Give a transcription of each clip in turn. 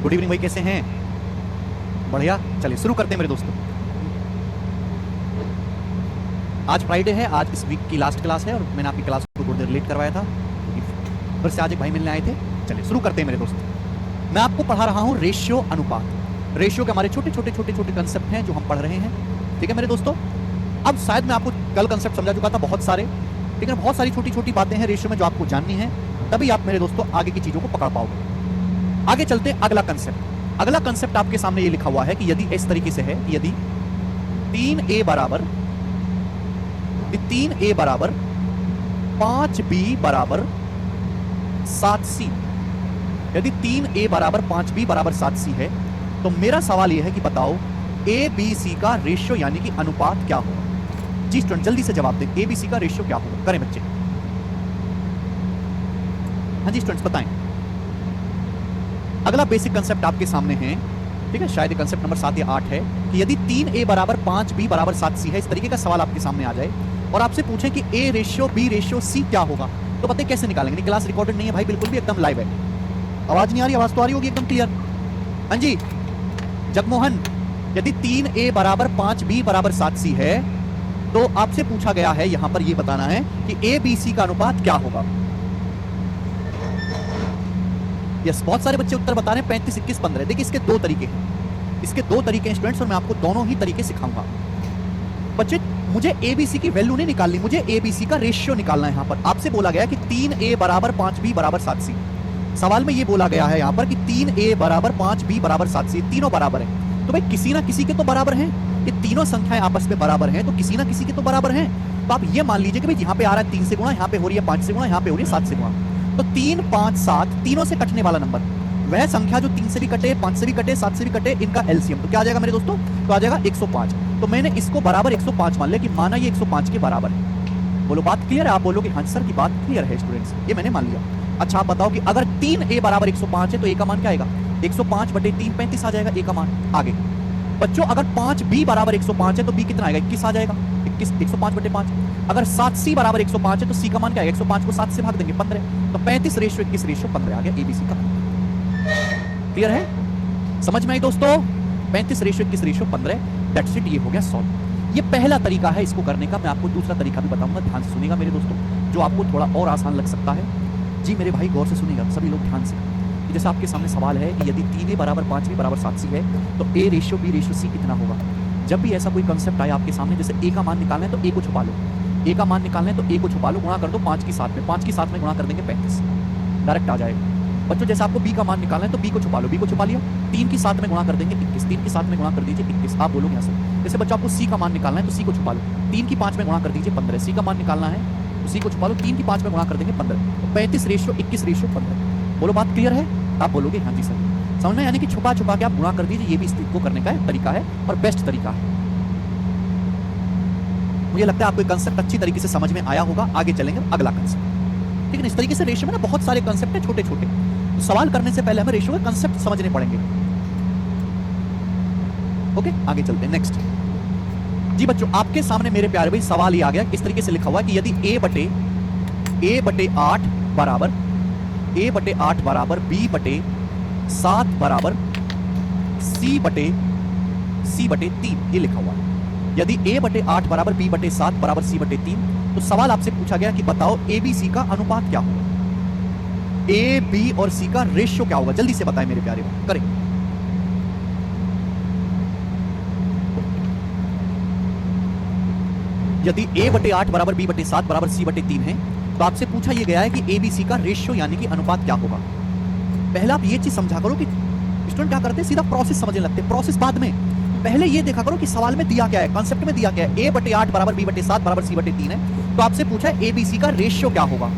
Good evening भाई, कैसे हैं? बढ़िया, चलिए शुरू करते हैं मेरे दोस्तों। आज फ्राइडे है, आज इस वीक की लास्ट क्लास है और मैंने आपकी क्लास को थोड़ी देर लेट करवाया था क्योंकि फिर से आज एक भाई मिलने आए थे। चलिए शुरू करते हैं मेरे दोस्तों। मैं आपको पढ़ा रहा हूँ रेशियो अनुपात। रेशियो के हमारे छोटे छोटे कंसेप्ट हैं जो हम पढ़ रहे हैं, ठीक है मेरे दोस्तों। अब शायद मैं आपको कल कंसेप्ट समझा चुका था बहुत सारे, ठीक है, बहुत सारी छोटी छोटी बातें हैं रेशियो में जो आपको जाननी है, तभी आप मेरे दोस्तों आगे की चीजों को पकड़ पाओगे। आगे चलते हैं अगला कंसेप्ट। अगला कंसेप्ट आपके सामने ये लिखा हुआ है कि यदि इस तरीके से है कि यदि 3a बराबर 5b बराबर 7c, यदि 3a बराबर 5b बराबर 7c है तो मेरा सवाल यह है कि बताओ a b c का रेशियो यानी कि अनुपात क्या होगा। जी स्टूडेंट जल्दी से जवाब दें, a b c का रेशियो क्या होगा, करें बच्चे। हाँ जी स्टूडेंट्स बताएं। अगला बेसिक कंसेप्ट आपके सामने है, ठीक है, शायद कंसेप्ट नंबर 7 या 8 है कि यदि 3a बराबर 5b बराबर 7c है, इस तरीके का सवाल आपके सामने आ जाए और आपसे पूछें कि a ratio b ratio c क्या होगा, तो पता है कैसे निकालेंगे। क्लास रिकॉर्डेड नहीं है भाई, बिल्कुल भी एकदम लाइव है। आवाज नहीं आ रही? आवाज तो आ रही होगी एकदम क्लियर। हाँ जी जगमोहन, यदि 3a बराबर 5b बराबर 7c है तो आपसे पूछा गया है यहां पर यह बताना है कि a b c का अनुपात क्या होगा। यस, बहुत सारे बच्चे उत्तर बता रहे हैं 35, 21, 15। देखिए इसके दो तरीके हैं, इसके दो तरीके हैं स्टूडेंट्स और मैं आपको दोनों ही तरीके सिखाऊंगा। बच्चे मुझे एबीसी की वैल्यू नहीं निकालनी, मुझे एबीसी का रेशियो निकालना है। यहां पर आपसे बोला गया कि 3a बराबर 5b बराबर 7c। सवाल में ये बोला गया है यहां पर कि 3a बराबर 5b बराबर 7c, तीनों बराबर हैं। तो भाई किसी ना किसी के तो बराबर हैं, ये तीनों संख्याएं आपस में बराबर हैं, तो किसी ना किसी के तो बराबर हैं। तो आप ये मान लीजिए कि भाई यहाँ पे आ रहा है 3 से गुणा, यहाँ पे हो रही है 5 से गुणा, यहाँ पे हो रही है 7 से गुणा। तो 3, 5, 7 तीनों से कटने वाला नंबर वह संख्या जो 3 से भी कटे, 5 से भी कटे, 7 से भी कटे, इनका एलसीएम तो क्या आ जाएगा मेरे दोस्तों, तो आ जाएगा 105। तो मैंने इसको बराबर 105 मान लिया कि माना ये 105 के बराबर है। बोलो बात क्लियर है? आप बोलोगे हाँ सर की बात क्लियर है स्टूडेंट्स, ये मैंने मान लिया। अच्छा आप बताओ कि अगर 3a बराबर 105 है तो a का मान क्या आएगा, 105 बटे 3 35 आ जाएगा a का मान। आगे बच्चों अगर 5b बराबर 105 है तो b कितना आएगा, 21 आ जाएगा, 21 105 बटे 5। अगर 7c बराबर 105 है तो c का मान क्या आएगा, 105 को 7 से भाग देंगे 15, तो 35 रेशियो 21 रेशियो 15 आ गया एबीसी का। क्लियर है? समझ में आई दोस्तों? 35 रेशियो 21 रेशियो 15, दैट्स इट, ये हो गया सॉल्व। ये पहला तरीका है इसको करने का। मैं आपको दूसरा तरीका भी बताऊंगा, ध्यान से सुनिएगा मेरे दोस्तों, जो आपको थोड़ा और आसान लग सकता है। जी मेरे भाई गौर से सुनिएगा सभी लोग ध्यान से। जैसे आपके सामने सवाल है कि यदि 3a बराबर 5b बराबर 7c है तो a ratio b ratio c कितना होगा। जब भी ऐसा कोई कंसेप्ट आए आपके सामने, जैसे a का मान निकालना है तो a को छुपा लो, a का मान निकालना है तो a को छुपा लो, गुणा कर दो 5 की 7 में, 5 की 7 में गुणा कर देंगे 35, डायरेक्ट आ जाएगा। बच्चों जैसे आपको b का मान निकालना है तो b को छुपा लो, b को छुपा लिया, 3 की 7 में गुणा कर देंगे 21, 3 की 7 में गुणा कर दीजिए 21। आप बोलोगे यहाँ से। जैसे बच्चों आपको c का मान निकालना है तो c को छुपा लो, 3 की 5 में गुणा कर दीजिए 15, c का मान निकालना है तो c को छुपा लो, 3 की 5 में गुणा कर देंगे 15, तो 35 रेशियो 21 रेशियो 15। बोलो बात क्लियर है? आप बोलोगे हाँ जी सर। समझ में? यानी कि छुपा छुपा के आप गुणा कर दीजिए, ये भी इसको करने का तरीका है और बेस्ट तरीका है। मुझे लगता है आपको कंसेप्ट अच्छी तरीके से समझ में आया होगा। आगे चलेंगे अगला कंसेप्ट, ठीक है। इस तरीके से रेशियो में ना बहुत सारे कंसेप्ट है छोटे छोटे, तो सवाल करने से पहले हमें रेशियो के कंसेप्ट समझने पड़ेंगे। ओके आगे चलते हैं नेक्स्ट। जी बच्चों आपके सामने मेरे प्यारे भाई सवाल ये आ गया, इस तरीके से लिखा हुआ है कि यदि a बटे 8 बराबर b बटे 7 बराबर c बटे 3, ये लिखा हुआ है। यदि a बटे 8 बराबर b बटे 7 बराबर c बटे 3, तो सवाल आपसे पूछा गया कि बताओ a b c का अनुपात क्या होगा, a b और c का रेशियो क्या होगा। जल्दी से बताएं मेरे प्यारे भाई, करें। यदि a बटे 8 बराबर b बटे 7 बराबर c बटे 3 है तो आपसे पूछा यह गया है कि एबीसी का रेशियो यानी कि अनुपात क्या होगा। पहले आप ये चीज समझा करो कि स्टूडेंट क्या करते हैं, सीधा प्रोसेस समझने लगते हैं, प्रोसेस बाद में। पहले ये देखा करो कि सवाल में दिया क्या है, कॉन्सेप्ट में दिया क्या है। a बटे 8 बराबर b बटे 7 बराबर c बटे 3 है, तो आपसे पूछा है एबीसी का रेशियो क्या होगा।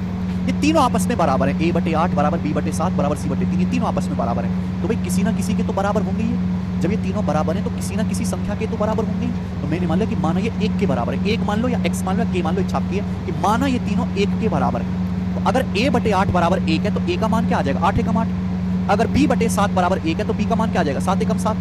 ये तीनों आपस में बराबर है, a बटे 8 बराबर b बटे 7 बराबर c बटे 3, ये तीनों आपस में बराबर है। तो भाई किसी ना किसी के तो बराबर होंगे ही। जब ये तीनों बराबर हैं तो किसी ना किसी संख्या के तो बराबर होंगे। तो मैंने मान लिया कि माना ये 1 के बराबर है, 1 मान लो या x मान लो या k मान लो, इच्छा आपकी है कि माना ये तीनों 1 के बराबर है। तो अगर a बटे 8 बराबर 1 है तो a का मान क्या आ जाएगा, 8 एकम 8। अगर b बटे 7 बराबर 1 है तो b का मान क्या आ जाएगा, 7 एकम 7।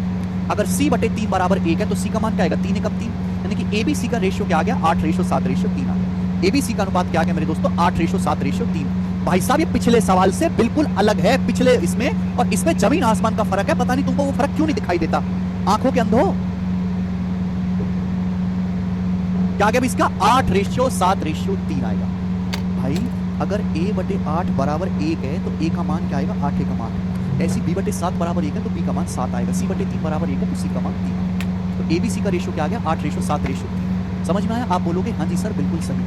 अगर c बटे 3 बराबर 1 है तो c का मान क्या आएगा, 3 एकम 3। यानी कि एबीसी का रेशियो क्या आ गया, 8 रेशियो 7 रेशियो 3 आ गया। एबीसी का अनुपात क्या आ गया मेरे दोस्तों, 8 रेशियो 7 रेशियो 3। भाई साहब ये पिछले सवाल से बिल्कुल अलग है, पिछले इसमें और इसमें जमीन आसमान का फर्क है। पता नहीं तुमको वो फर्क क्यों नहीं दिखाई देता, आंखों के अंधो। क्या गया इसका 8:7:3 आएगा। भाई अगर a/8 बराबर 1 है तो a का मान क्या आएगा, 8 का मान। ऐसी b/7 बराबर 1 है तो b का मान 7 आएगा। c/3 बराबर 1 है तो c का मान 3। तो abc का रेशियो क्या आ गया, 8:7:3। समझ में आया? आप बोलोगे हाँ जी सर बिल्कुल सही।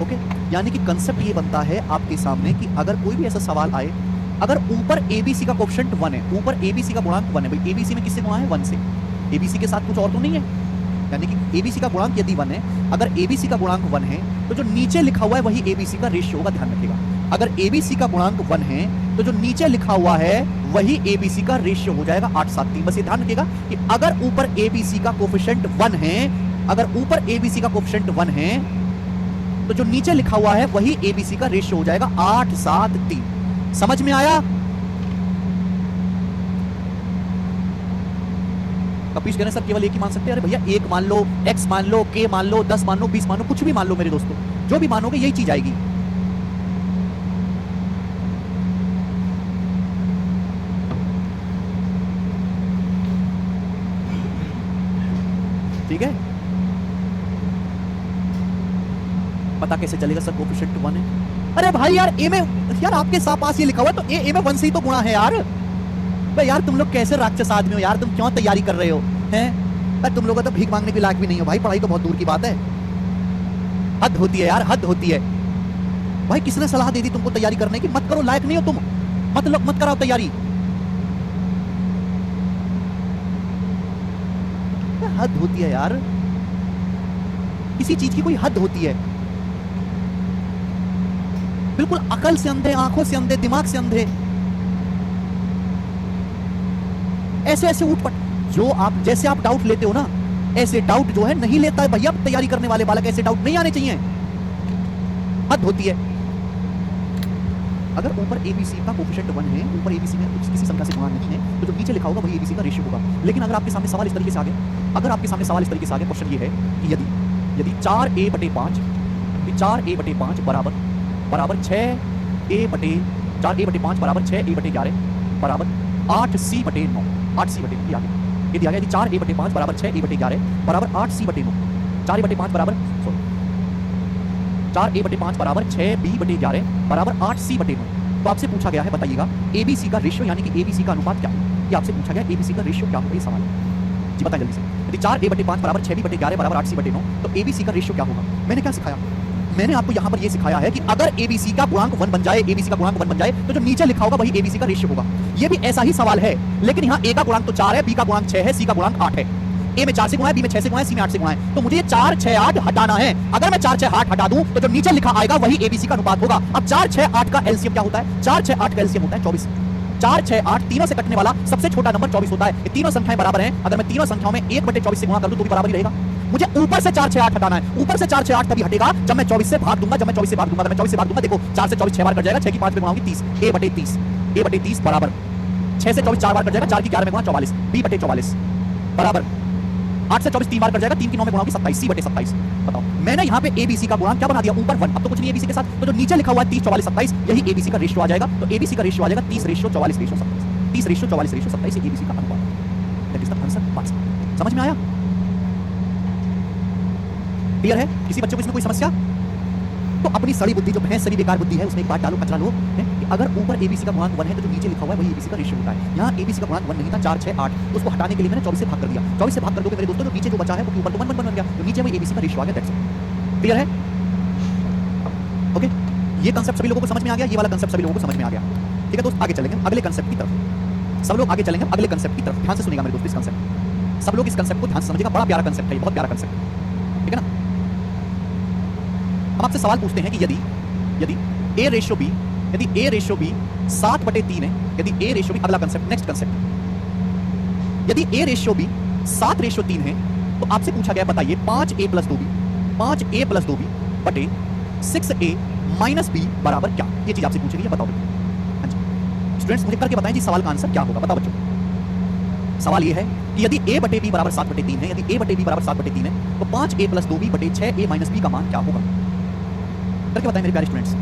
ओके, यानी कि कंसेप्ट ये बनता है आपके सामने कि अगर कोई भी ऐसा सवाल आए, अगर ऊपर abc का कोएफिशिएंट 1 है, ऊपर abc का गुणांक 1 है, भाई abc में किससे गुणा है, 1 से। abc के साथ कुछ और तो नहीं है, यानी कि abc का गुणांक यदि 1 है, अगर abc का गुणांक 1 है तो जो नीचे लिखा हुआ है वही abc का रेशियो होगा, ध्यान रखिएगा। अगर abc का गुणांक 1 है तो जो नीचे लिखा हुआ है वही abc का रेशियो हो जाएगा 8:7:3। बस ये ध्यान रखिएगा कि अगर ऊपर abc का कोएफिशिएंट 1 है, अगर ऊपर abc का कोएफिशिएंट 1 है तो जो नीचे लिखा हुआ है वही abc का रेशियो हो जाएगा 8:7:3। समझ में आया? कपीश कह रहे हैं सर केवल एक ही मान सकते हैं। अरे भैया एक मान लो, x मान लो, k मान लो, 10 मान लो, 20 मान लो, कुछ भी मान लो मेरे दोस्तों, जो भी मानोगे यही चीज आएगी। ठीक है, पता कैसे चलेगा सर कोएफिशिएंट 1 है? अरे भाई यार ए में, यार आपके पास ये लिखा हुआ है तो ए में 1 से ही तो गुणा है यार। यार तुम लोग कैसे राक्षस आदमी हो यार, तुम क्यों तैयारी कर रहे हो हैं? तुम लोग तो भीख मांगने के लायक भी नहीं हो भाई, पढ़ाई तो बहुत दूर की बात है। हद होती है यार, हद होती है भाई। किसने सलाह दे दी तुमको तैयारी करने की? मत करो, लायक नहीं हो तुम, मत कराओ तैयारी। हद होती है यार, किसी चीज की कोई हद होती है। बिल्कुल अकल से अंधे, आंखों से अंधे, दिमाग से अंधे, ऐसे ऐसे उठपट। जो आप जैसे आप डाउट लेते हो ना, ऐसे डाउट जो है नहीं लेता है भैया तैयारी करने वाले बालक, ऐसे डाउट नहीं आने चाहिए। हद होती है। अगर ऊपर abc का कोएफिशिएंट 1 है, ऊपर abc में कुछ किसी संख्या से गुणा नहीं है, तो जो नीचे लिखा होगा वही abc का रेशियो होगा। लेकिन अगर आपके सामने सवाल इस तरीके से आ गया, अगर आपके सामने सवाल इस तरीके से आ गया, क्वेश्चन ये है कि यदि 4a/5 4a/5 बराबर 4a/5 बराबर 6a/11 बराबर 8c/9 8c/9 यदि आ गया, यदि 4a/5 बराबर 6a/11 बराबर 8c/9, 4a/5 बराबर 4a/5 बराबर 6b/11 बराबर 8c/9। तो आपसे पूछा गया है, बताइएगा abc का रेशियो यानी कि abc का अनुपात क्या है? ये आपसे पूछा गया abc का रेशियो क्या होगा, ये सवाल है जी, बताएं जल्दी से। यदि 4a/5 बराबर 6b/11 बराबर 8c/9 तो abc का रेशियो क्या होगा? मैंने क्या सिखाया? मैंने आपको यहां पर ये सिखाया है कि अगर abc का गुणांक 1 बन जाए, abc का गुणांक 1 बन जाए तो जो नीचे लिखा होगा वही abc का रेशियो होगा। ये भी ऐसा ही सवाल है, लेकिन यहां a का गुणांक तो 4 है, b का गुणांक 6 है, c का गुणांक 8 है। a में 4 से गुणा है, b में 6 से गुणा है, c में 8 से गुणा है। तो मुझे ये 4 6 8 हटाना है। अगर मैं 4 6 8 हटा दूं तो जो नीचे लिखा आएगा वही abc का अनुपात होगा। अब 4 6 8 का एलसीएम क्या होता है? 4 6 8 का एलसीएम होता है 24। 4 6 8 तीनों से कटने वाला सबसे छोटा नंबर 24 होता है। ये तीनों संख्याएं बराबर हैं। अगर मैं तीनों संख्याओं में 1/24 से गुणा कर दूं तो भी बराबर ही रहेगा। मुझे ऊपर से 4 6 8 हटाना है। ऊपर से 4 6 8 तभी हटेगा जब मैं 24 से भाग दूंगा। जब मैं 24 से भाग दूंगा, अगर मैं 24 से भाग दूंगा, देखो 4 से 24 6 बार कट जाएगा, 6 की 5 में गुणाऊंगी 30, a/30 बराबर 6 से 24 4 बार कट जाएगा, 4 की 11 में गुणा 44, b/44 बराबर 8 से 24 3 बार कट जाएगा, 3 की 9 में गुणाऊंगी 27, c/27। बताओ, मैंने यहाँ पे abc का गुणांक क्या बना दिया? ऊपर 1। अब तो कुछ नहीं abc के साथ, तो जो नीचे लिखा हुआ है 30 44 27 यही abc का रेशियो आ जाएगा। तो abc का रेशियो आ जाएगा 30:44:27, 30:44:27 ये abc का अनुपात है। That is the answer part. समझ में आया? क्लियर है? किसी बच्चे को इसमें कोई समस्या? तो अपनी सड़ी बुद्धि, जो भैंस सड़ी बेकार बुद्धि है, उसमें एक बात डालो, कचरा लो, है कि अगर ऊपर abc का गुणांक 1 है तो जो नीचे लिखा हुआ है वही abc का रेशियो होता है। यहाँ abc का गुणांक 1 नहीं था, 4 6 8, तो उसको हटाने के लिए मैंने 24 से भाग कर दिया। 24 से भाग कर दोगे मेरे दोस्तों, जो नीचे जो बचा है वो ऊपर तो 1 बन गया, तो नीचे वही abc का रेशियो आ गया। That's it. क्लियर है? ओके, ये कांसेप्ट सभी लोगों को समझ में आ गया, ये वाला कांसेप्ट सभी लोगों को समझ में आ गया। ठीक है दोस्त, आगे चलेंगे अगले कांसेप्ट की तरफ। सब लोग आगे चलेंगे अगले कांसेप्ट की तरफ। ध्यान से सुनिएगा मेरे दोस्त, इस कांसेप्ट, सब लोग इस कांसेप्ट को ध्यान से समझिएगा। बड़ा प्यारा कांसेप्ट है, बहुत प्यारा कांसेप्ट, ठीक है ना? हम आपसे सवाल पूछते हैं कि यदि a रेशियो b, यदि a रेशियो b 7/3 है, यदि a रेशियो b, अगला कांसेप्ट, नेक्स्ट कांसेप्ट, यदि a रेशियो b 7/3 है तो आपसे पूछा गया, बताइए 5a + 2b 5a + 2b बटे 6a - b बराबर क्या? ये चीज आपसे पूछी गई है, बताओ। हाँ जी स्टूडेंट्स, मुझे करके बताएं जी सवाल का आंसर क्या होगा। बताओ बच्चों, सवाल ये है कि यदि a/b बराबर 7/3 है, यदि a/b बराबर 7/3 है तो 5a + 2b बटे 6a - b का मान क्या होगा? करके बताएं मेरे प्यारे स्टूडेंट्स।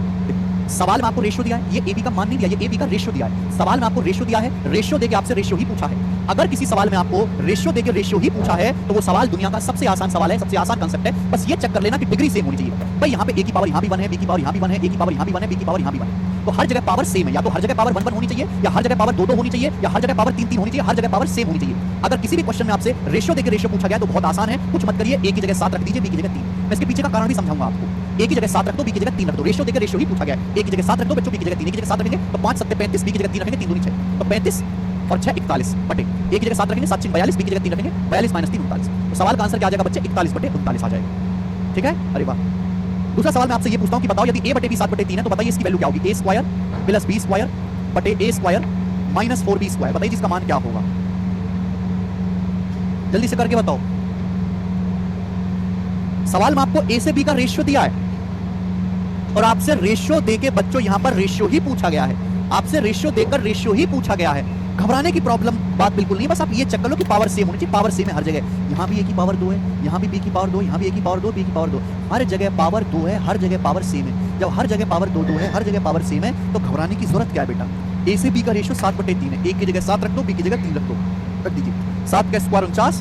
सवाल में आपको रेशियो दिया है, ये ए बी का मान नहीं दिया, ये ए बी का रेशियो दिया है। सवाल में आपको रेशियो दिया है, रेशियो देके आपसे रेशियो ही पूछा है। अगर किसी सवाल में आपको रेशियो देके रेशियो ही पूछा है तो वो सवाल दुनिया का सबसे आसान सवाल है, सबसे आसान कांसेप्ट है। बस ये चेक कर लेना कि डिग्री सेम होनी चाहिए। भाई यहाँ पे ए की पावर यहाँ भी 1 है, बी की पावर यहाँ भी 1 है, ए की पावर यहाँ भी 1 है, बी की पावर यहाँ भी 1 है, तो हर जगह पावर सेम है। या तो हर जगह पावर 1 1 होनी चाहिए, या हर जगह पावर 2 2 होनी चाहिए, या हर जगह पावर 3 3 होनी चाहिए, हर जगह पावर सेम होनी चाहिए। अगर किसी भी क्वेश्चन में आपसे रेशियो देके रेशियो पूछा गया तो बहुत आसान है, कुछ मत करिए, ए की जगह 7 रख दीजिए, बी की जगह 3। मैं इसके पीछे का कारण भी समझाऊंगा आपको। ए की जगह 7 रख दो, बी की जगह 3 रख दो। रेशियो देके रेशियो ही पूछा गया है, ए की जगह 7 रख दो बच्चों, बी की जगह 3, ए की जगह 7 रखेंगे तो 5 7 35, बी की जगह 3 रखेंगे, 3 दूनी 6, तो 35 और 6 41 बटे ए की जगह 7 रखेंगे, 7 6 42, बी की जगह 3 रखेंगे, 42 - 3 39। तो सवाल का आंसर क्या आ जाएगा बच्चे? 41 बटे 39 आ जाएगा। ठीक है, अरे वाह। दूसरा सवाल मैं आपसे ये पूछता हूं कि बताओ यदि a बटे b 7 बटे 3 है तो बताइए इसकी वैल्यू क्या होगी? a square plus b square बटे a square minus 4b square, बताइए जिसका मान क्या होगा? जल्दी से करके बताओ। सवाल में आपको a से b का रेशियो दिया है और आपसे रेशियो देके बच्चों यहां पर रेशियो ही पूछा गया है, आपसे रेशियो देकर रेशियो ही पूछा गया है। घबराने की प्रॉब्लम बात बिल्कुल नहीं, बस आप ये चेक कर लो कि पावर सेम होनी चाहिए। पावर सेम है हर जगह, यहां भी a की पावर 2 है, यहां भी b की पावर 2, यहां भी a की पावर 2, b की पावर 2, हर जगह पावर 2 है, हर जगह पावर सेम है। जब हर जगह पावर 2 2 है, हर जगह पावर सेम है, तो घबराने की जरूरत क्या है बेटा? a से b का रेशियो 7 बटे 3 है, a की जगह 7 रख दो, b की जगह 3 रख दो, रख दीजिए। 7 का स्क्वायर 49,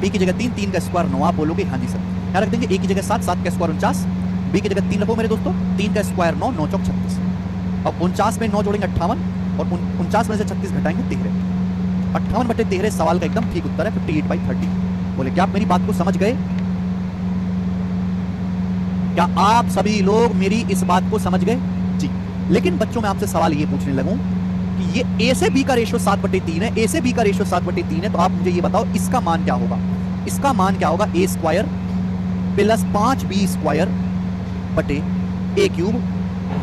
b की जगह 3, 3 का स्क्वायर 9। आप बोलोगे हाँ जी सर, क्या रख देंगे? a की जगह 7, 7 का स्क्वायर 49, b की जगह 3 रखो मेरे दोस्तों, 3 का स्क्वायर 9, 9 चौक 36। अब 49 में 9 जोड़ेंगे 58 और 49 में से 36 घटाएंगे 13। 58 बटे 13 सवाल का एकदम ठीक उत्तर है, 58/30। बोले क्या आप मेरी बात को समझ गए? क्या आप सभी लोग मेरी इस बात को समझ गए? जी। लेकिन बच्चों मैं आपसे सवाल ये पूछने लगूं कि ये a से b का रेशियो 7 बटे 3 है, a से b का रेशियो 7 बटे 3 है, तो आप मुझे ये बताओ इसका मान क्या होगा? इसका मान क्या होगा? a square plus 5b square बटे a क्यूब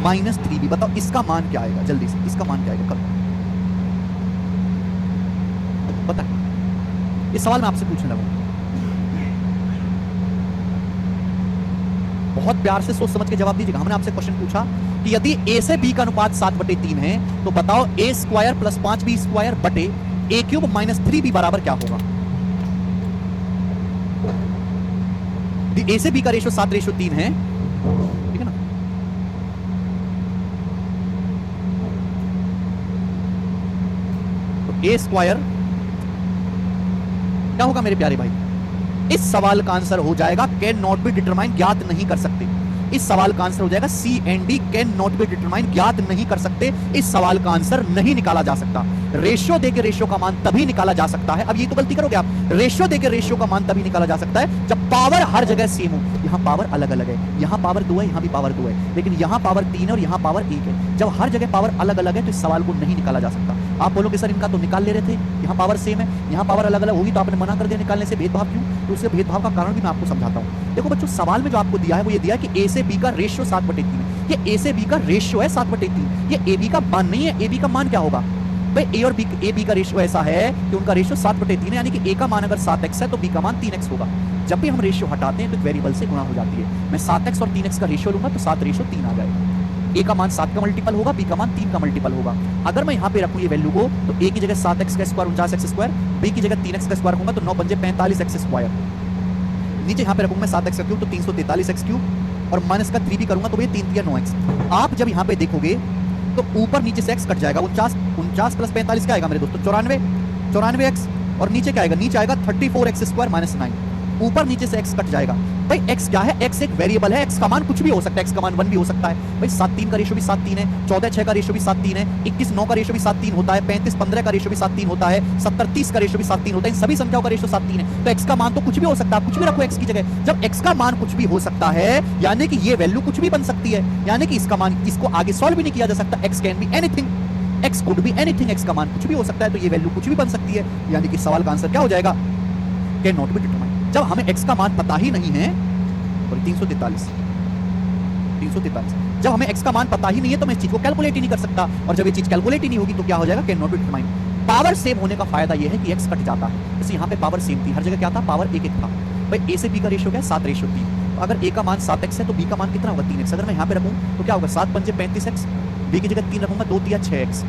माइनस 3b। बताओ इसका मान क्या आएगा? जल्दी से इसका मान क्या आएगा? करो पता है, इस सवाल में आपसे पूछने लगा। बहुत प्यार से सोच समझ के जवाब दीजिएगा। हमने आपसे क्वेश्चन पूछा कि यदि a से b का अनुपात 7 बटे 3 है तो बताओ a square plus 5b square बटे a क्यूब माइनस 3b बराबर क्या होगा? a से b का रेशियो 7:3 है, ठीक है ना? तो a स्क्वायर क्या होगा मेरे प्यारे भाई? इस सवाल का आंसर हो जाएगा कैन नॉट बी डिटरमाइन, ज्ञात नहीं कर सकते। इस सवाल का आंसर हो जाएगा C and D, can not be determine, ज्ञात नहीं कर सकते। इस सवाल का आंसर नहीं निकाला जा सकता। रेशियो देके रेशियो का मान तभी निकाला जा सकता है, अब ये तो गलती करोगे आप, रेशियो देके रेशियो का मान तभी निकाला जा सकता है जब पावर हर जगह सेम हो। यहां पावर अलग अलग है, यहां पावर 2 है, यहां भी पावर 2 है, लेकिन यहां पावर 3 है और यहां पावर 1 है। जब हर जगह पावर अलग अलग है तो इस सवाल को नहीं निकाला जा सकता। आप बोलोगे सर इनका तो निकाल ले रहे थे, यहाँ पावर सेम है, यहाँ पावर अलग अलग होगी तो आपने मना कर दिया निकालने से, भेदभाव क्यों? तो उसके भेदभाव का कारण भी मैं आपको समझाता हूँ। देखो बच्चों, सवाल में जो आपको दिया है वो ये दिया है कि a से b का रेशियो 7 बटे 3 है। ये a से b का रेशियो है 7 बटे 3, ये a b का मान नहीं है। a b का मान क्या होगा भाई? a और b का रेशियो ऐसा है कि उनका रेशियो 7 बटे 3 है, यानी कि a का मान अगर 7x है तो b का मान 3x होगा। जब भी हम रेशियो हटाते हैं तो वेरिएबल से गुणा हो जाती है। मैं 7x और 3x का रेशियो लूंगा तो 7:3 आ जाएगा। a का मान 7 का मल्टीपल होगा, b का मान 3 का मल्टीपल होगा। अगर मैं यहाँ पे रखूँ ये वैल्यू को तो a की जगह 7x का स्क्वायर 49x स्क्वायर, b की जगह 3x का स्क्वायर रखूंगा तो 9 पंजे 45x स्क्वायर। नीचे यहाँ पे रखूंगा मैं 7x का क्यूब तो 343x क्यूब और माइनस का 3 भी करूंगा तो ये 3 3 9x। आप जब यहाँ पे देखोगे तो ऊपर नीचे से x कट जाएगा। 49 प्लस 45 क्या आएगा मेरे दोस्तों? 94x और नीचे क्या आएगा? नीचे आएगा 34x स्क्वायर माइनस 9। ऊपर नीचे से x कट जाएगा। भाई x क्या है? x एक वेरिएबल है, x का मान कुछ भी हो सकता है, x का मान 1 भी हो सकता है। भाई 7 3 का रेशियो भी 7 3 है, 14 6 का रेशियो भी 7 3 है, 21 9 का रेशियो भी 7 3 होता है, 35 15 का रेशियो भी 7 3 होता है, 70 30 का रेशियो भी 7 3 होता है। इन सभी संख्याओं का रेशियो 7 3 है, तो x का मान तो कुछ भी हो सकता है। कुछ भी रखो x की जगह। जब x का मान कुछ भी हो सकता है यानी कि ये वैल्यू कुछ भी बन सकती है, यानी कि इसका मान, इसको आगे सॉल्व भी नहीं किया जा सकता। x can be anything, x could be anything, x का मान कुछ भी हो सकता है, तो ये वैल्यू कुछ भी बन सकती है, यानी कि सवाल का आंसर क्या हो जाएगा? Can not be determined. जब हमें x का मान पता ही नहीं है, 343, जब हमें x का मान पता ही नहीं है तो मैं इस चीज को कैलकुलेट ही नहीं कर सकता, और जब ये चीज कैलकुलेट ही नहीं होगी तो क्या हो जाएगा? Can not be determined. Power same होने का फायदा यह है कि x कट जाता है। जैसे यहाँ पे पावर सेम थी, हर जगह क्या था? पावर 1 1 था। भाई a से b का रेशियो क्या है? 7:3। तो अगर a का मान 7x है तो b का मान कितना होगा? 3x। अगर मैं यहाँ पे रखूँ तो क्या होगा? 7 पंजे 35x, b की जगह 3 रखूंगा, 2 3 6x,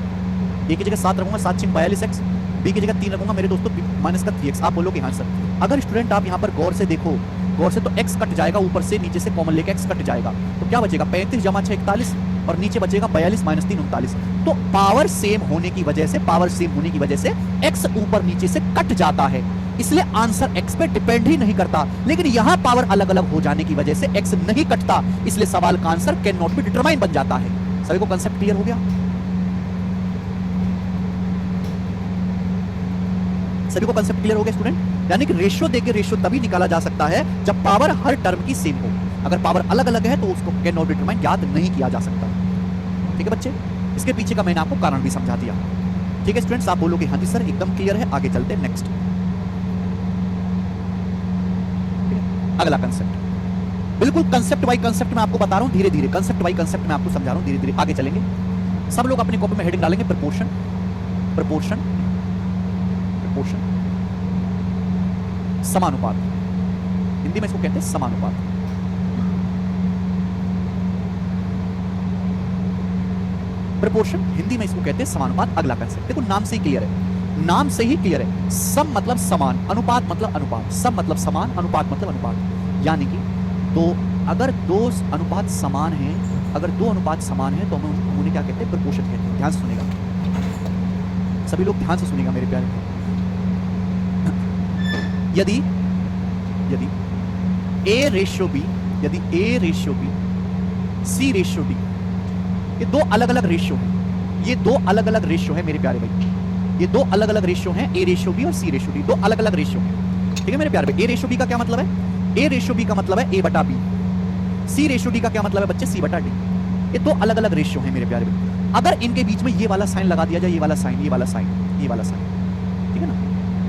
a की जगह 7 रखूंगा, 7 6 42x, b की जगह 3 रखूंगा मेरे दोस्तों माइनस का 3x। आप बोलोगे हाँ सर। अगर स्टूडेंट आप यहाँ पर गौर से देखो, गौर से, तो x कट जाएगा, ऊपर से नीचे से कॉमन लेके x कट जाएगा, तो क्या बचेगा? 35 जमा 6 41 और नीचे बचेगा 42 माइनस 3 39। तो पावर सेम होने की वजह से x ऊपर नीचे से कट जाता है, इसलिए आंसर x पे डिपेंड ही नहीं करता। लेकिन यहां पावर अलग अलग हो जाने की वजह से x नहीं कटता, इसलिए सवाल का answer can not be determine बन जाता है। सभी को कंसेप्ट क्लियर हो गया? सभी को कंसेप्ट क्लियर हो गया स्टूडेंट? यानी कि रेशियो देके रेशियो तभी निकाला जा सकता है जब पावर हर टर्म की सेम हो। अगर पावर अलग अलग है तो उसको कैन नॉट डिटरमाइन याद नहीं किया जा सकता। ठीक है बच्चे, इसके पीछे का मैंने आपको कारण भी समझा दिया। ठीक है स्टूडेंट्स, आप बोलोगे हाँ जी सर एकदम क्लियर है, आगे चलते हैं नेक्स्ट। अगला कंसेप्ट, बिल्कुल कंसेप्ट बाय कंसेप्ट मैं आपको बता रहा हूं, धीरे धीरे कंसेप्ट बाय कंसेप्ट मैं आपको समझा रहा हूं, धीरे धीरे आगे चलेंगे। सब लोग अपनी कॉपी में हेडिंग डालेंगे प्रपोर्शन, प्रपोर्शन, प्रपोर्शन, समानुपात। हिंदी में इसको कहते हैं समानुपात। प्रपोर्शन हिंदी में इसको कहते हैं समानुपात। अगला कंसेप्ट देखो, नाम से ही क्लियर है, नाम से ही क्लियर है। सम मतलब समान, अनुपात मतलब अनुपात, सम मतलब समान, अनुपात मतलब अनुपात। यानी कि तो अगर दो अनुपात समान हैं, अगर दो अनुपात समान है तो हम उन्हें क्या कहते हैं? प्रपोर्शन कहते हैं। ध्यान से सुनेगा सभी लोग, ध्यान से सुनेगा मेरे प्यारे। यदि यदि A रेशियो B, यदि A ratio B, C ratio D, ये दो अलग अलग रेशियो है, ये दो अलग अलग रेशियो है मेरे प्यारे भाई, ये दो अलग अलग रेशियो हैं, A रेशियो B और C रेशियो D, दो अलग अलग रेशियो हैं। ठीक है मेरे प्यारे भाई, A रेशियो B का क्या मतलब है? A रेशियो B का मतलब है A बटा B, C रेशियो D का क्या मतलब है बच्चे? C बटा D। ये दो अलग अलग रेशियो हैं मेरे प्यारे भाई। अगर इनके बीच में ये वाला साइन लगा दिया जाए, ये वाला साइन, ये वाला साइन, ये वाला साइन, ठीक है ना,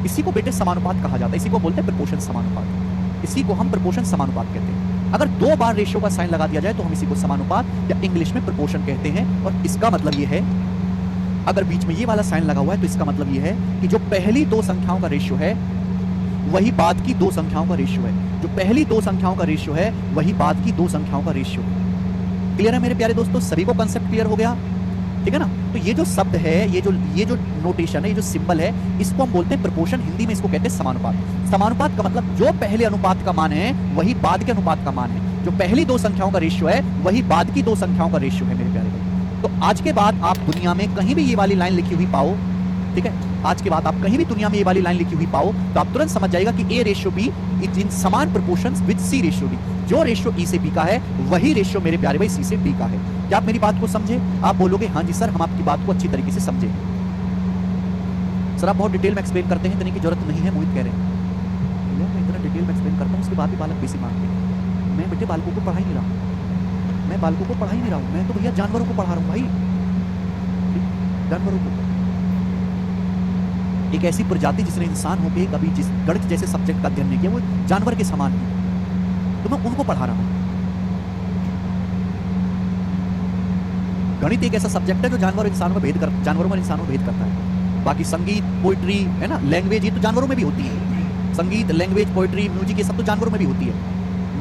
इसी को बेटे समानुपात कहा जाता है, इसी को बोलते हैं प्रपोर्शन समानुपात, इसी को हम प्रपोर्शन समानुपात कहते हैं। अगर दो बार रेशियो का साइन लगा दिया जाए तो हम इसी को समानुपात या इंग्लिश में प्रपोर्शन कहते हैं। और इसका मतलब ये है, अगर बीच में ये वाला साइन लगा हुआ है तो इसका मतलब ये है कि जो पहली दो संख्याओं का रेशियो है वही बाद की दो संख्याओं का रेशियो है, जो पहली दो संख्याओं का रेशियो है वही बाद की दो संख्याओं का रेशियो है। क्लियर है मेरे प्यारे दोस्तों? सभी को कंसेप्ट क्लियर हो गया? ठीक है ना? तो ये जो शब्द है, ये जो नोटेशन है, ये जो सिंबल है, इसको हम बोलते हैं प्रपोर्शन, हिंदी में इसको कहते हैं समानुपात। समानुपात का मतलब जो पहले अनुपात का मान है वही बाद के अनुपात का मान है, जो पहली दो संख्याओं का रेशियो है वही बाद की दो संख्याओं का रेशियो है मेरे प्यारे भाई। तो आज के बाद आप दुनिया में कहीं भी ये वाली लाइन लिखी हुई पाओ, ठीक है, आज के बाद आप कहीं भी दुनिया में ये वाली लाइन लिखी हुई पाओ तो आप तुरंत समझ जाएगा कि A ratio B is in समान proportions with C ratio D। जो रेशियो E से B का है वही रेशियो मेरे प्यारे भाई C से D का है। क्या आप मेरी बात को समझे? आप बोलोगे हाँ जी सर, हम आपकी बात को अच्छी तरीके से समझे। सर आप बहुत डिटेल में एक्सप्लेन करते हैं, इतने की जरूरत नहीं है, मोहित कह रहे हैं। मैं इतना डिटेल में एक्सप्लेन करता हूँ, उसके बाद भी बालक बेसिक मांगते हैं। मैं बेटे बालकों को पढ़ा ही नहीं रहा हूँ, मैं बालकों को पढ़ा ही नहीं रहा हूँ, मैं तो भैया जानवरों को पढ़ा रहा हूँ भाई, जानवरों को। एक ऐसी प्रजाति जिसने इंसान होकर कभी जिस गणित जैसे सब्जेक्ट का अध्ययन नहीं किया, वो जानवर के समान है, तो मैं उनको पढ़ा रहा हूं। गणित एक ऐसा सब्जेक्ट है जो जानवर इंसानों में जानवरों और इंसानों में भेद करता है। बाकी संगीत, पोइट्री है ना, लैंग्वेज, ये तो जानवरों में भी होती है। संगीत, लैंग्वेज, पोइट्री, म्यूजिक, ये सब तो जानवरों में भी होती है।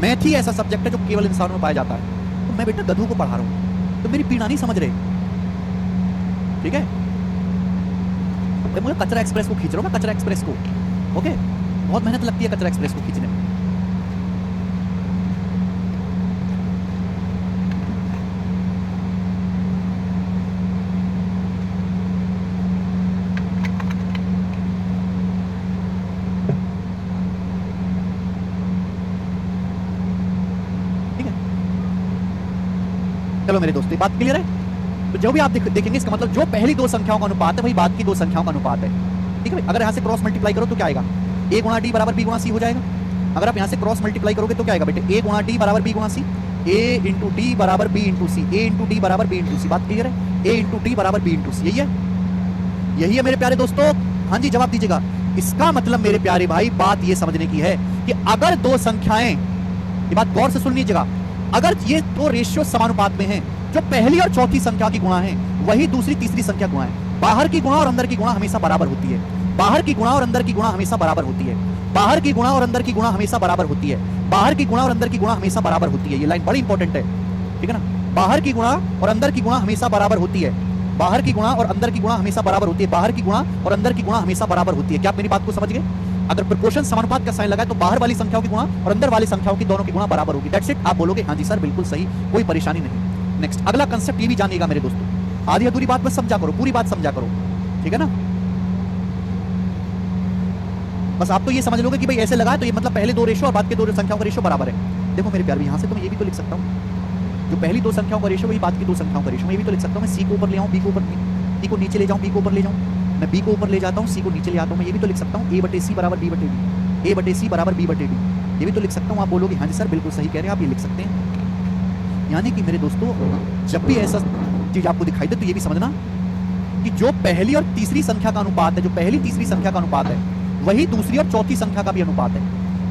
मैथ ही ऐसा सब्जेक्ट है जो केवल इंसानों में पाया जाता है। तो मैं बेटा गधों को पढ़ा रहा हूं, तो मेरी पीड़ा नहीं समझ रहे, ठीक है? मुझे कचरा एक्सप्रेस को खींच रहा हूं, मैं कचरा एक्सप्रेस को, ओके? बहुत मेहनत लगती है कचरा एक्सप्रेस को खींचने में। ठीक है, चलो मेरे दोस्त, बात क्लियर है? तो जो भी आप देखेंगे इसका मतलब जो पहली दो संख्याओं का अनुपात है वही बाद की दो संख्याओं का अनुपात है। ठीक है, अगर यहां से क्रॉस मल्टीप्लाई करो तो क्या आएगा? A गुणा D बराबर B गुणा C हो जाएगा। अगर आप यहां से क्रॉस मल्टीप्लाई करोगे तो क्या आएगा बेटे? A गुणा D बराबर B गुणा C, A इंटू D बराबर B into C, A into D बराबर B इंटू C। बात क्लियर है? A इंटू D बराबर B इंटू C, यही है, यही है मेरे प्यारे दोस्तों। हाँ जी, जवाब दीजिएगा। इसका मतलब मेरे प्यारे भाई बात ये समझने की है कि अगर दो संख्याएं, ये बात गौर से सुन लीजिएगा, अगर ये दो रेशियो समानुपात में हैं, जो पहली और चौथी संख्या की गुणा है वही दूसरी तीसरी संख्या गुणा है। बाहर की गुणा और अंदर की गुणा हमेशा बराबर होती है, बाहर की गुणा और अंदर की गुणा हमेशा बराबर होती है, बाहर की गुणा और अंदर की गुणा हमेशा बराबर होती है, बाहर की गुणा और अंदर की गुणा हमेशा बराबर होती है। ये लाइन बड़ी इंपॉर्टेंट है, ठीक है ना? बाहर की गुणा और अंदर की गुणा हमेशा बराबर होती है, बाहर की गुणा और अंदर की गुणा हमेशा बराबर होती है, बाहर की गुणा और अंदर की गुणा हमेशा बराबर होती है। क्या आप मेरी बात को समझ गए? अगर प्रोपोर्शन समानुपात का साइन लगाए तो बाहर वाली संख्याओं की गुणा और अंदर वाली संख्याओं की दोनों की गुणा बराबर होगी। That's it. आप बोलोगे हाँ जी सर बिल्कुल सही, कोई परेशानी नहीं। नेक्स्ट अगला कंसेप्ट ये भी जानिएगा मेरे दोस्तों, आधी अधूरी बात बस समझा करो, पूरी बात समझा करो, ठीक है ना। बस आप तो ये समझ लोगे कि भाई ऐसे लगा तो ये मतलब पहले दो रेशो और बाद के दो संख्याओं का रेशो बराबर है। देखो मेरे प्यार, यहां से तो मैं ये भी तो लिख सकता हूं, जो पहली दो संख्याओं का रेशो वही बाद की दो संख्याओं का रेशो, मैं ये भी तो लिख सकता हूं, मैं सी को ऊपर ले आऊं, बी को ऊपर, सी को नीचे ले जाऊं, बी को ऊपर ले जाऊं, मैं बी को ऊपर ले जाता हूं, सी को नीचे ले आता हूं, मैं ये भी तो लिख सकता हूं ए बटे सी बराबर बी बटे डी, ए बटे सी बराबर बी बटे डी, ये भी तो लिख सकता हूं। आप बोलोगे हाँ जी सर बिल्कुल सही कह रहे हैं, आप ये लिख सकते हैं। यानी कि मेरे दोस्तों जब भी ऐसा चीज आपको दिखाई दे तो ये भी समझना कि जो पहली और तीसरी संख्या का अनुपात है, जो पहली तीसरी संख्या का अनुपात है वही दूसरी और चौथी संख्या का भी अनुपात है।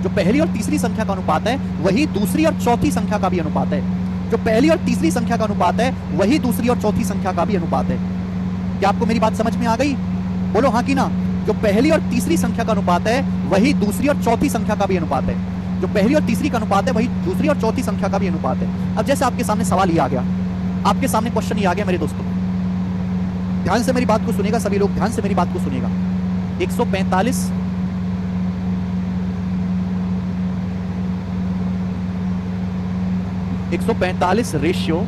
जो पहली और तीसरी संख्या का अनुपात है वही दूसरी और चौथी संख्या का भी अनुपात है। जो पहली और तीसरी संख्या का अनुपात है वही दूसरी और चौथी संख्या का भी अनुपात है। क्या आपको मेरी बात समझ में आ गई? बोलो हाँ कि ना। जो पहली और तीसरी संख्या का अनुपात है वही दूसरी और चौथी संख्या का भी अनुपात है। जो पहली और तीसरी का अनुपात है वही दूसरी और चौथी संख्या का भी अनुपात है। अब जैसे आपके सामने सवाल ये आ गया, आपके सामने क्वेश्चन ये आ गया मेरे दोस्तों, ध्यान से मेरी बात को सुनेगा सभी लोग, ध्यान से मेरी बात को सुनेगा। 145 145 रेशियो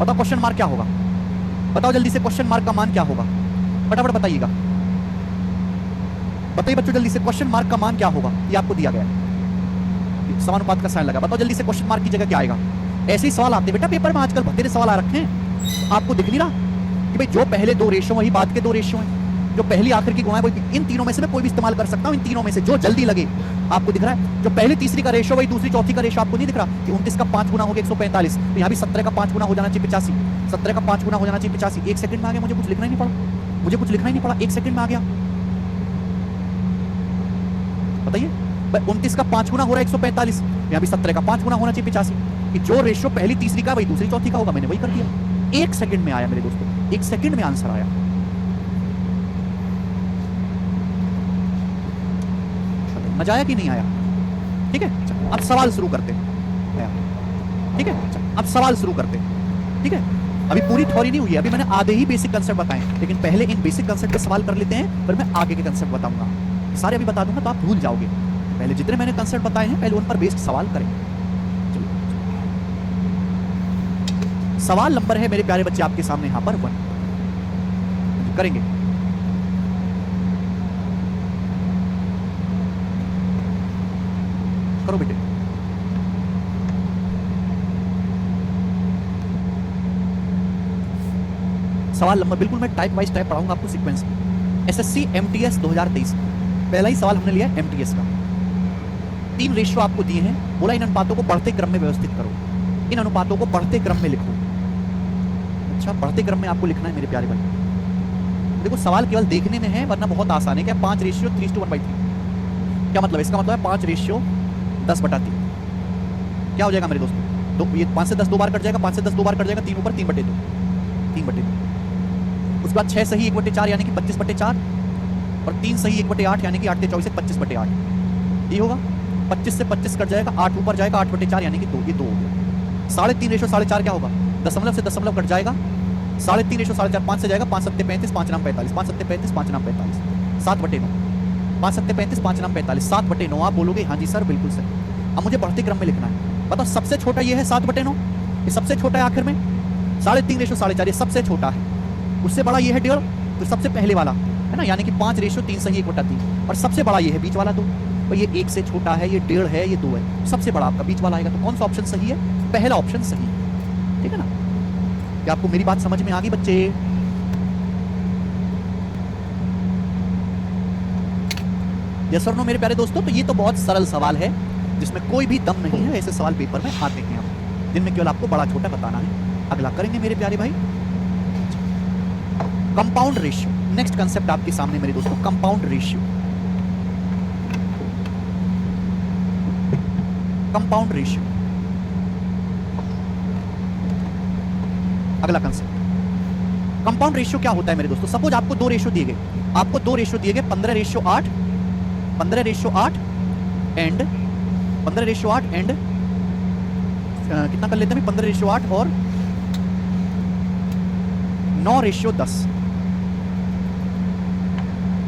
बताओ क्वेश्चन मार्क क्या होगा? बताओ जल्दी से क्वेश्चन मार्क का मान क्या होगा? फटाफट बताइएगा, बताइए बच्चों जल्दी से क्वेश्चन मार्क का मान क्या होगा? ये आपको दिया गया है, समानुपात का साइन लगा। बताओ जल्दी से क्वेश्चन मार्क की जगह क्या आएगा? ऐसे ही सवाल आते बेटा पेपर में, आजकल बतेरे सवाल आ रखे हैं। आपको दिख नहीं रहा कि भाई जो पहले दो रेशियो वही बाद के दो रेशियो हैं, जो पहली आखिर की गुणा है वही, इन तीनों में से मैं कोई भी इस्तेमाल कर सकता हूं, इन तीनों में से जो जल्दी लगे। आपको दिख रहा है जो पहली तीसरी का रेशियो वही दूसरी चौथी का रेशियो, आपको नहीं दिख रहा कि 29 का 5 गुना हो गया 145, तो यहाँ भी 17 का 5 गुना हो जाना चाहिए 85, 17 का 5 गुना हो जाना चाहिए 85। एक सेकंड में आ गया, मुझे कुछ लिखना ही नहीं पड़ा, मुझे कुछ लिखना ही नहीं पड़ा, एक सेकंड में आ गया। बताइए 29 का 5 गुना हो रहा है 145, यहाँ भी 17 का 5 गुना होना चाहिए 85, कि जो रेशियो पहली तीसरी का वही दूसरी चौथी का होगा, मैंने वही कर दिया। एक सेकंड में आया मेरे दोस्तों, एक सेकंड में आंसर आया। मजा आया कि नहीं आया? ठीक है, अब सवाल शुरू करते हैं। ठीक है, अब सवाल शुरू करते हैं। ठीक है, अभी पूरी थ्योरी नहीं हुई है, अभी मैंने आधे ही बेसिक कंसेप्ट बताए, लेकिन पहले इन बेसिक कंसेप्ट पे सवाल कर लेते हैं, फिर मैं आगे के कंसेप्ट बताऊंगा। सारे अभी बता दूंगा तो आप भूल जाओगे। पहले जितने मैंने कंसेप्ट बताए हैं पहले उन पर बेस्ड सवाल करें। सवाल नंबर है मेरे प्यारे बच्चे आपके सामने यहां पर 1 करेंगे। करो बेटे। सवाल नंबर बिल्कुल मैं टाइप वाइज टाइप पढ़ाऊंगा आपको सीक्वेंस में। एसएससी एमटीएस 2023 पहला ही सवाल हमने लिया है एमटीएस का। 3 रेशियो आपको दिए हैं, बोला इन अनुपातों को बढ़ते क्रम में व्यवस्थित करो, इन अनुपातों को बढ़ते क्रम में लिखो। अच्छा, बढ़ते क्रम में आपको लिखना है मेरे प्यारे भाई। देखो सवाल केवल देखने में है वरना बहुत आसान है। क्या 5 रेशियो 3:1/3 क्या मतलब है? इसका मतलब है 5 रेशियो 10/3 क्या हो जाएगा मेरे दोस्तों? तो ये 5 से 10 2 बार कट जाएगा, 5 से 10 2 बार कट जाएगा, 3 ऊपर 3/2 3/2। उसके बाद 6 सही 1/4 यानी कि 25/4 और 3 सही 1/8 यानी कि 8 × 24 25/8। ये होगा 25 से 25 कट जाएगा, 8 ऊपर जाएगा 8/4 यानी कि 2, ये 2 हो गया। 3.5 रेशियो 4.5 क्या होगा? दशमलव से दशमलव कट जाएगा, 3.5 रेशियो 4.5 5 से जाएगा, 5 7 35 5 9 45 5 7 35 5 9 45 7/9 5 7 35 5 9 45 7/9। आप बोलोगे हाँ जी सर बिल्कुल सही। अब मुझे बढ़ते क्रम में लिखना है। बताओ सबसे छोटा ये है 7/9, ये सबसे छोटा है आखिर में। 3.5 रेशियो 4.5 ये सबसे छोटा है, उससे बड़ा ये है 1.5, तो सबसे पहले वाला है ना, यानी कि 5 रेशियो 3 सही 1/3 और सबसे बड़ा ये है बीच वाला 2। और ये 1 से छोटा है, ये 1.5 है, ये 2 है, सबसे बड़ा आपका बीच वाला आएगा। तो कौन सा ऑप्शन सही है? पहला ऑप्शन सही है। ठीक है ना? क्या आपको मेरी बात समझ में आ गई बच्चे? यस और नो मेरे प्यारे दोस्तों? तो ये तो बहुत सरल सवाल है जिसमें कोई भी दम नहीं है। ऐसे सवाल पेपर में आते हैं हम, जिनमें केवल आपको बड़ा छोटा बताना है। अगला करेंगे मेरे प्यारे भाई, कंपाउंड रेशियो। नेक्स्ट कंसेप्ट आपके सामने मेरे दोस्तों, कंपाउंड रेशियो। कंपाउंड रेशियो अगला कंसेप्ट। कंपाउंड रेशियो क्या होता है मेरे दोस्तों? सपोज आपको 2 रेशियो दिए गए, आपको 2 रेशियो दिए गए 15:8 15:8 एंड 15:8 एंड कितना कर लेते हैं 15:8 और 9:10,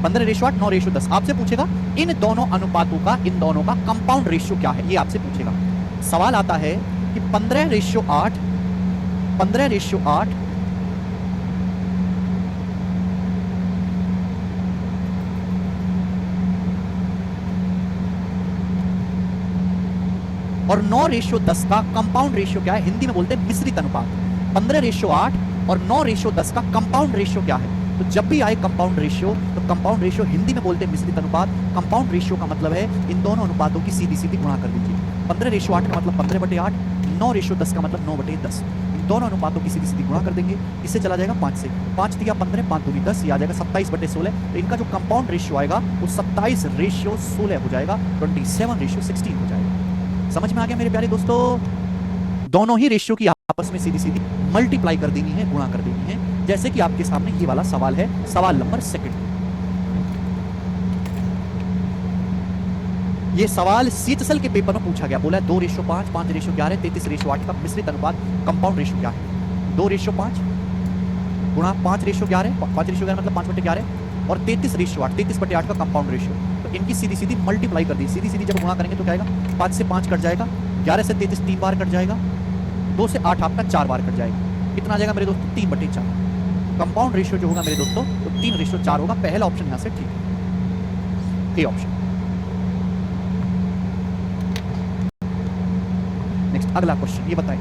15:8, 9:10। आपसे पूछेगा इन दोनों अनुपातों का, इन दोनों का कंपाउंड रेशियो क्या है, ये आपसे पूछेगा। सवाल आता है कि 15:8, 15:8 और 9:10 का कंपाउंड रेशियो क्या है, हिंदी में बोलते हैं मिश्रित अनुपात। 15:8 और 9:10 का कंपाउंड रेशियो क्या है? तो जब भी आए कंपाउंड रेशियो, तो कंपाउंड रेशियो हिंदी में बोलते हैं मिश्रित अनुपात। कंपाउंड रेशियो का मतलब है इन दोनों अनुपातों की सीधी सीधी गुणा कर दीजिए। 15:8 का मतलब 15/8, 9:10 का मतलब 9/10। इन दोनों अनुपातों की सीधी सीधी गुणा कर देंगे, इससे चला जाएगा 5 से। 5 दिया 15, 5 दूनी 10, ये आ जाएगा 27/16। तो इनका जो कंपाउंड रेशियो आएगा वो 27:16 हो जाएगा, 27:16 हो जाएगा। समझ में आ गया मेरे प्यारे दोस्तों? दोनों ही रेशियो की आपस में सीधी सीधी मल्टीप्लाई कर देनी है, गुणा कर देनी है, जैसे कि आपके सामने ये वाला सवाल है, सवाल नंबर 2। ये सवाल सीएचएसएल के पेपर में पूछा गया, बोला 2:5, 5:11, 33:8 का मिश्रित अनुपात कंपाउंड रेशियो क्या है? 2:5 गुणा 5:11, 5:11 मतलब 5/11 और 33:8, 33/8 का कंपाउंड रेशियो। तो इनकी सीधी सीधी मल्टीप्लाई कर दी, सीधी सीधी जब गुणा करेंगे तो क्या आएगा? 5 से 5 कट जाएगा, 11 से 33 3 बार कट जाएगा, 2 से 8 आपका 4 बार कट जाएगा। कितना आ जाएगा मेरे दोस्तों? 3/4। कंपाउंड रेशियो जो होगा मेरे दोस्तों तो 3:4 होगा। पहला ऑप्शन यहां से ठीक है, ए ऑप्शन। नेक्स्ट अगला क्वेश्चन, ये बताएं।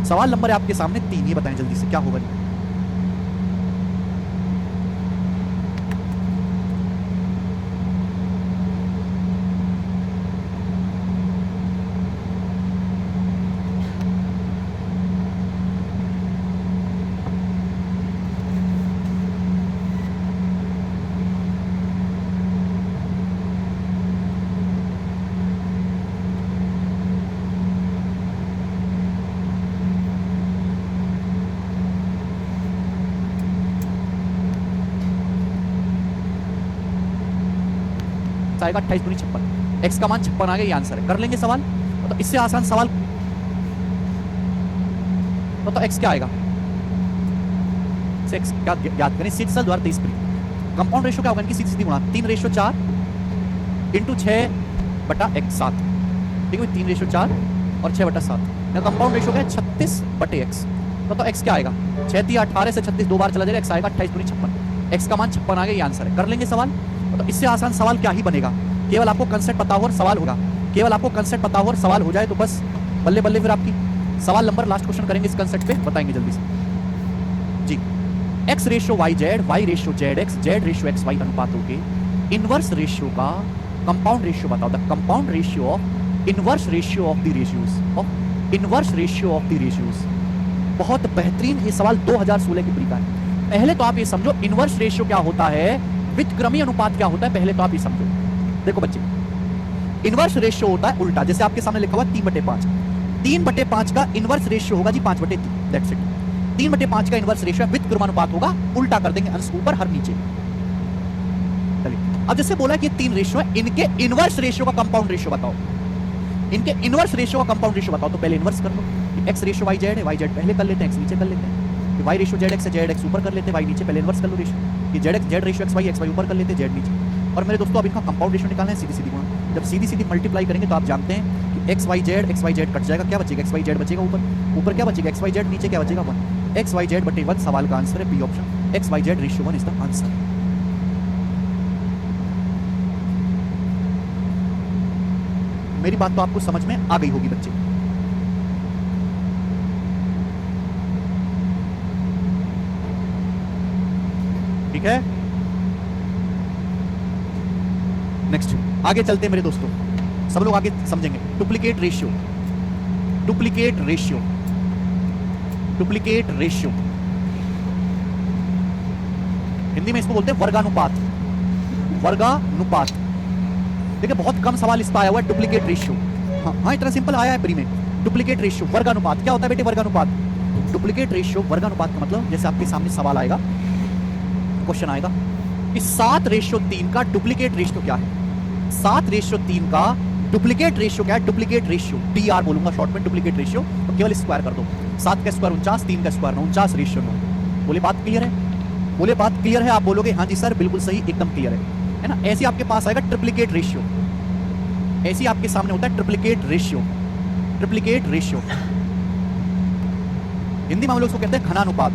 सवाल नंबर है आपके सामने 3, ये बताएं जल्दी से क्या होगा। आएगा 28 दूनी 56, x का मान 56 आ गया, ये आंसर है। कर लेंगे सवाल, तो इससे आसान सवाल तो x क्या आएगा? x क्या याद करें? सीएचएसएल द्वारा 23 कंपाउंड रेशियो क्या होगा? इनकी सीधी सीधी गुणा 3:4 इंटू 6/x7, ठीक है, 3:4 और 6/7 का कंपाउंड रेशियो क्या है? 36/x। तो x क्या आएगा? 6 × 18 से 36 दो बार चला जाएगा, x आएगा 28 दूनी 56, x का मान 56 आ गया, ये आंसर है। कर लेंगे सवाल, तो इससे आसान सवाल क्या ही बनेगा? केवल आपको कंसेप्ट पता हो और सवाल होगा, केवल आपको कंसेप्ट पता हो और सवाल हो जाए तो बस बल्ले बल्ले फिर आपकी। सवाल नंबर लास्ट क्वेश्चन करेंगे इस कंसेप्ट पे, बताएंगे जल्दी से जी। x ratio y z, y ratio z x, z ratio x y अनुपातों के इनवर्स रेशियो का कंपाउंड रेशियो बताओ। The compound ratio of inverse ratio of the ratios, of inverse ratio of the ratios. बहुत बेहतरीन ये सवाल 2016 की pre का है। पहले तो आप ये समझो इनवर्स रेशियो क्या होता है, व्युत्क्रमी अनुपात क्या होता है, पहले तो आप ये समझो। देखो बच्चे, इनवर्स रेशियो होता है उल्टा, जैसे आपके सामने लिखा हुआ 3/5। 3/5 का इनवर्स रेशियो होगा जी 5/3, दैट्स इट। 3/5 का इनवर्स रेशियो व्युत्क्रमानुपात होगा, उल्टा कर देंगे, अंश ऊपर हर नीचे। चलिए, अब जैसे बोला कि 3 रेशियो है, इनके इनवर्स रेशियो का कंपाउंड रेशियो बताओ। इनके इनवर्स रेशियो का कंपाउंड रेशियो बताओ, तो पहले इनवर्स कर लो। x रेशियो y जेड है, y जेड पहले कर लेते हैं, x नीचे कर लेते हैं। y रेशियो जेड एक्स है, जेड एक्स ऊपर कर लेते हैं, y नीचे, पहले इनवर्स कर लो रेशियो। ये जेड रेशियो एक्स वाई ऊपर कर लेते हैं, जेड नीचे। और मेरे दोस्तों अब इनका कंपाउंड रेशियो निकालना है, सीधी सीधी गुणा। जब सीधी सीधी मल्टीप्लाई करेंगे तो आप जानते हैं कि एक्स वाई जेड कट जाएगा, क्या बचेगा? एक्स वाई जेड बचेगा ऊपर, ऊपर क्या बचेगा? एक्स वाई जेड, नीचे क्या बचेगा? 1। एक्स वाई जेड बटे 1 सवाल का आंसर है, B option. X y z ratio 1 is the answer. मेरी बात तो आपको समझ में आ गई होगी बच्चे। ठीक है, नेक्स्ट आगे चलते हैं मेरे दोस्तों, सब लोग आगे समझेंगे। Duplicate ratio, duplicate ratio, duplicate ratio, Hindi में इसको बोलते हैं वर्गानुपात। वर्गानुपात, देखिए बहुत कम सवाल इस पर आया हुआ है, डुप्लीकेट रेशियो। हाँ, इतना सिंपल आया है प्री में। डुप्लीकेट रेशियो, वर्गानुपात क्या होता है बेटे? वर्गानुपात, डुप्लीकेट रेशियो, वर्गानुपात का मतलब जैसे आपके सामने सवाल आएगा, क्वेश्चन आएगा कि 7:3 का डुप्लीकेट रेशियो क्या है? 7:3 का डुप्लीकेट रेशियो क्या है? डुप्लीकेट रेशियो, टीआर बोलूंगा शॉर्ट में, डुप्लीकेट रेशियो। तो केवल स्क्वायर कर दो। 7 का स्क्वायर 49, 3 का स्क्वायर 49 रेशियो 9। बोले बात क्लियर है? बोले बात क्लियर है? आप बोलोगे हाँ जी सर बिल्कुल सही, एकदम क्लियर है ना। ऐसे आपके पास आएगा ट्रिप्लिकेट रेशियो, ऐसे आपके सामने होता है triplicate ratio. Triplicate ratio Hindi में हम लोग इसको कहते हैं घनानुपात।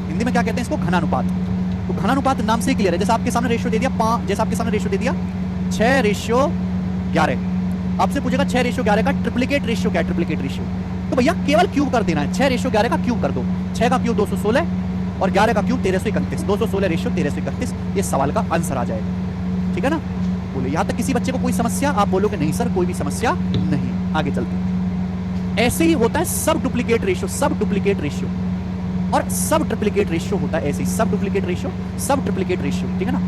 हिंदी में क्या कहते हैं इसको? घनानुपात। तो घनानुपात नाम से ही क्लियर है। जैसे आपके सामने रेशियो दे दिया 5, जैसे आपके सामने रेशियो दे दिया 6 रेशियो 11, आपसे पूछेगा 6 रेशियो 11 का ट्रिप्लिकेट रेशियो क्या है? ट्रिप्लिकेट रेशियो तो भैया केवल क्यूब कर देना है। 6 रेशियो 11 का क्यूब कर दो। 6 का क्यूब 216 और 11 का क्यूब 1331, 216 रेशियो 1331, ये सवाल का आंसर आ जाएगा। ठीक है ना? बोले यहां तक किसी बच्चे को कोई समस्या? आप बोलोगे नहीं सर कोई भी समस्या नहीं। आगे चलते हैं। ऐसे ही होता है सब डुप्लीकेट रेशियो, सब डुप्लीकेट रेशियो और सब ट्रिप्लिकेट रेशियो होता है ऐसे ही, सब डुप्लीकेट रेशियो, सब ट्रिप्लिकेट रेशियो। ठीक है ना?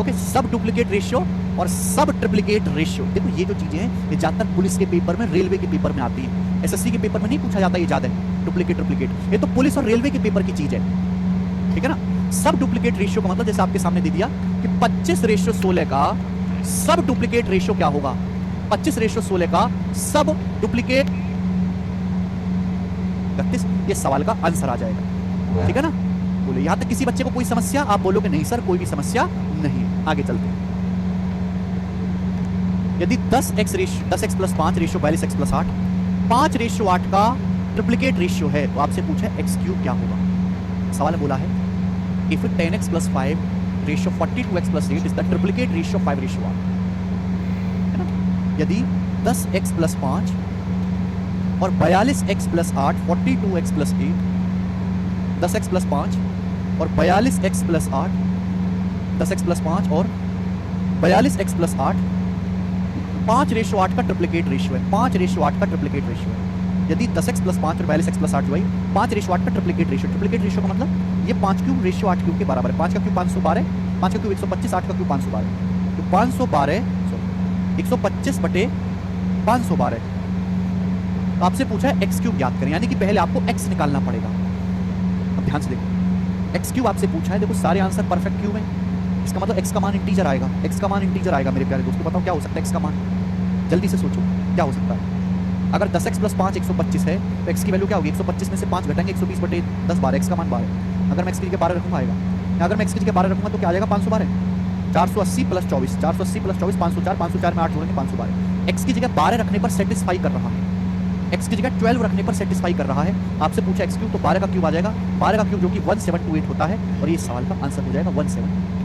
ओके, सब डुप्लीकेट रेशियो और सब ट्रिप्लिकेट रेशियो। देखो ये जो चीजें हैं ये ज्यादातर पुलिस के पेपर में, रेलवे के पेपर में आती है। एसएससी के पेपर में नहीं पूछा जाता ये ज्यादा है डुप्लीकेट ट्रिप्लिकेट, ये तो पुलिस और रेलवे के पेपर की चीज है। ठीक है ना? सब डुप्लीकेट रेशियो का मतलब जैसे आपके सामने दे दिया कि 25 रेशियो 16 का सब डुप्लीकेट रेशियो क्या होगा? 25 रेशियो 16 का सब डुप्लीकेट 31, ये सवाल का आंसर आ जाएगा। ठीक है ना? बोले यहां तक किसी बच्चे को कोई समस्या? आप बोलोगे नहीं सर कोई भी समस्या नहीं। आगे चलते हैं। यदि 10x plus 5 ratio 42x plus 8, 5 ratio 8 का ट्रिप्लिकेट रेशियो है तो आपसे पूछे x क्यूब क्या होगा? सवाल में बोला है if 10x plus 5 ratio 42x plus 8 is the triplicate ratio 5 ratio 8, है ना? यदि 10x प्लस 5 और 42x plus 8 42x plus 8, 10x plus 5 और 42x प्लस 8, 10x प्लस 5 और 42x प्लस 8, 5 रेशियो 8 का ट्रिप्लिकेट रेशियो है। 5 रेशियो 8 का ट्रिप्लिकेट रेशियो है। यदि 10x प्लस 5 और 42x प्लस 8 जो है 5 रेशियो 8 का ट्रिप्लिकेट रेशियो। ट्रिप्लिकेट रेशियो का मतलब ये 5 क्यूब रेशियो 8 क्यूब के बराबर है। 5 का क्यूब 512, 5 का क्यूब 125, 8 का क्यूब 512, तो 512 125 बटे 512। तो आपसे पूछा है x क्यूब ज्ञात करें, यानी कि पहले आपको x निकालना पड़ेगा। अब ध्यान से देखो, x क्यूब आपसे पूछा है। देखो सारे आंसर परफेक्ट क्यूब हैं, इसका मतलब x का मान इंटीजर आएगा। x का मान इंटीजर आएगा मेरे प्यारे दोस्तों। बताओ क्या हो सकता है x का मान? जल्दी से सोचो क्या हो सकता है। अगर 10x प्लस 5 125 है तो x की वैल्यू क्या होगी? 125 में से 5 घटाएंगे 120 बटे 10 12, x का मान 12। अगर मैं x की जगह 12 रखूंगा आएगा, अगर मैं x की जगह 12 रखूंगा तो क्या आ जाएगा? 512, 480 प्लस 24, 480 प्लस 24 504, 504 में 8 जोड़ेंगे 512। x की जगह 12 रखने पर सेटिस्फाई कर रहा है, x की जगह 12 रखने पर सेटिस्फाई कर रहा है। आपसे पूछा x क्यूब तो 12 का क्यूब आ जाएगा, 12 का क्यूब जो कि 1728 होता है और ये सवाल का आंसर हो जाएगा 1728।